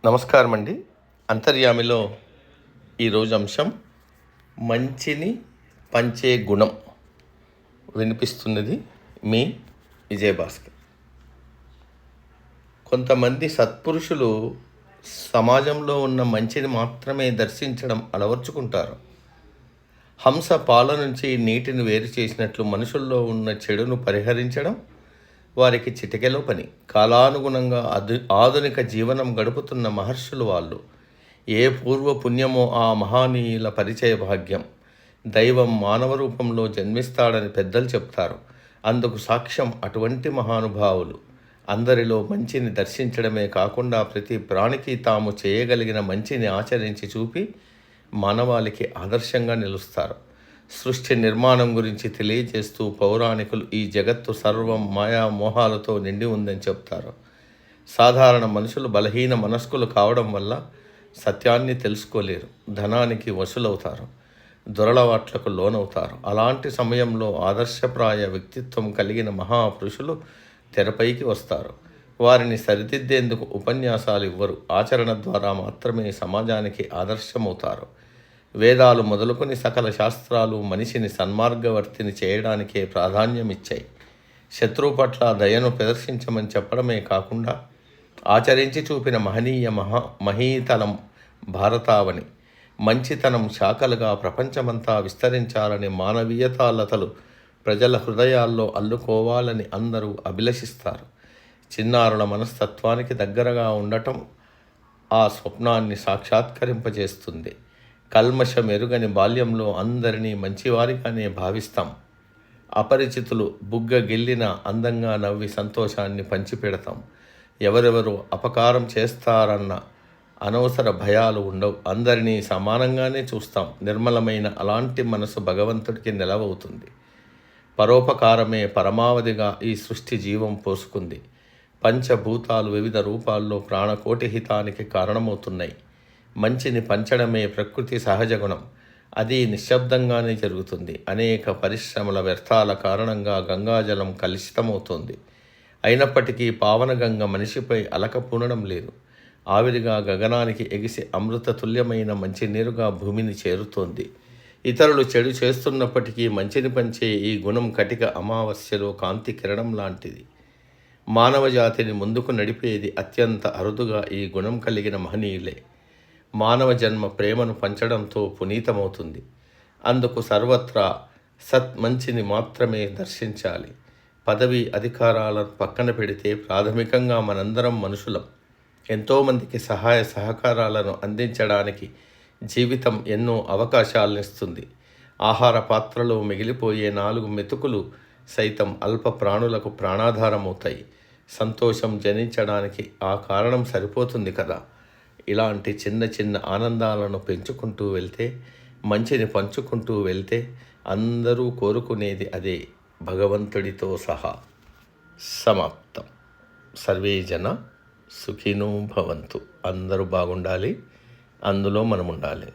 నమస్కారం అండి. అంతర్యామిలో ఈరోజు అంశం మంచిని పంచే గుణం. వినిపిస్తున్నది మీ విజయభాస్కర్. కొంతమంది సత్పురుషులు సమాజంలో ఉన్న మంచిని మాత్రమే దర్శించడం అలవర్చుకుంటారు. హంస పాల నుంచి నీటిని వేరు చేసినట్లు మనుషుల్లో ఉన్న చెడును పరిహరించడం వారికి చిటికెలో పని. కాలానుగుణంగా ఆధునిక జీవనం గడుపుతున్న మహర్షులు వాళ్ళు. ఏ పూర్వ పుణ్యమో ఆ మహానీయుల పరిచయ భాగ్యం. దైవం మానవ రూపంలో జన్మిస్తాడని పెద్దలు చెప్తారు. అందుకు సాక్ష్యం అటువంటి మహానుభావులు. అందరిలో మంచిని దర్శించడమే కాకుండా ప్రతి ప్రాణికి తాము చేయగలిగిన మంచిని ఆచరించి చూపి మానవాళికి ఆదర్శంగా నిలుస్తారు. సృష్టి నిర్మాణం గురించి తెలియజేస్తూ పౌరాణికులు ఈ జగత్తు సర్వం మాయా మోహాలతో నిండి ఉందని చెప్తారు. సాధారణ మనుషులు బలహీన మనస్కులు కావడం వల్ల సత్యాన్ని తెలుసుకోలేరు, ధనానికి వశులవుతారు, దురలవాట్లకు లోనవుతారు. అలాంటి సమయంలో ఆదర్శప్రాయ వ్యక్తిత్వం కలిగిన మహాపురుషులు తెరపైకి వస్తారు. వారిని సరిదిద్దేందుకు ఉపన్యాసాలు ఇవ్వరు, ఆచరణ ద్వారా మాత్రమే సమాజానికి ఆదర్శమవుతారు. వేదాలు మొదలుకొని సకల శాస్త్రాలు మనిషిని సన్మార్గవర్తిని చేయడానికే ప్రాధాన్యమిచ్చాయి. శత్రువు పట్ల దయను ప్రదర్శించమని చెప్పడమే కాకుండా ఆచరించి చూపిన మహీతలం భారతావని. మంచితనం శాఖలుగా ప్రపంచమంతా విస్తరించాలని, మానవీయతాలతలు ప్రజల హృదయాల్లో అల్లుకోవాలని అందరూ అభిలషిస్తారు. చిన్నారుల మనస్తత్వానికి దగ్గరగా ఉండటం ఆ స్వప్నాన్ని సాక్షాత్కరింపజేస్తుంది. కల్మషమెరుగని బాల్యంలో అందరినీ మంచివారిగానే భావిస్తాం. అపరిచితులు బుగ్గ గిల్లిన అందంగా నవ్వి సంతోషాన్ని పంచిపెడతాం. ఎవరెవరు అపకారం చేస్తారన్న అనవసర భయాలు ఉండవు. అందరినీ సమానంగానే చూస్తాం. నిర్మలమైన అలాంటి మనసు భగవంతుడికి నెలవవుతుంది. పరోపకారమే పరమావధిగా ఈ సృష్టి జీవం పోసుకుంది. పంచభూతాలు వివిధ రూపాల్లో ప్రాణకోటి హితానికి కారణమవుతున్నాయి. మంచిని పంచడమే ప్రకృతి సహజ గుణం. అది నిశ్శబ్దంగానే జరుగుతుంది. అనేక పరిశ్రమల వ్యర్థాల కారణంగా గంగాజలం కలుషితమవుతోంది. అయినప్పటికీ పావనగంగ మనిషిపై అలక పూనడం లేదు. ఆవిరిగా గగనానికి ఎగిసి అమృత తుల్యమైన మంచినీరుగా భూమిని చేరుతోంది. ఇతరులు చెడు చేస్తున్నప్పటికీ మంచిని పంచే ఈ గుణం కటిక అమావాస్యలో కాంతి కిరణం లాంటిది. మానవ జాతిని ముందుకు నడిపేది అత్యంత అరుదుగా ఈ గుణం కలిగిన మహనీయులే. మానవ జన్మ ప్రేమను పంచడంతో పునీతమవుతుంది. అందుకు సర్వత్రా మంచిని మాత్రమే దర్శించాలి. పదవి అధికారాలను పక్కన పెడితే ప్రాథమికంగా మనందరం మనుషులం. ఎంతోమందికి సహాయ సహకారాలను అందించడానికి జీవితం ఎన్నో అవకాశాలనిస్తుంది. ఆహార పాత్రలో మిగిలిపోయే 4 మెతుకులు సైతం అల్ప ప్రాణులకు ప్రాణాధారమవుతాయి. సంతోషం జనించడానికి ఆ కారణం సరిపోతుంది కదా. ఇలాంటి చిన్న చిన్న ఆనందాలను పెంచుకుంటూ వెళ్తే, మంచిని పంచుకుంటూ వెళ్తే అందరూ కోరుకునేది అదే. భగవంతుడితో సహా. సమాప్తం. సర్వే జన సుఖినో భవంతు. అందరూ బాగుండాలి, అందులో మనం ఉండాలి.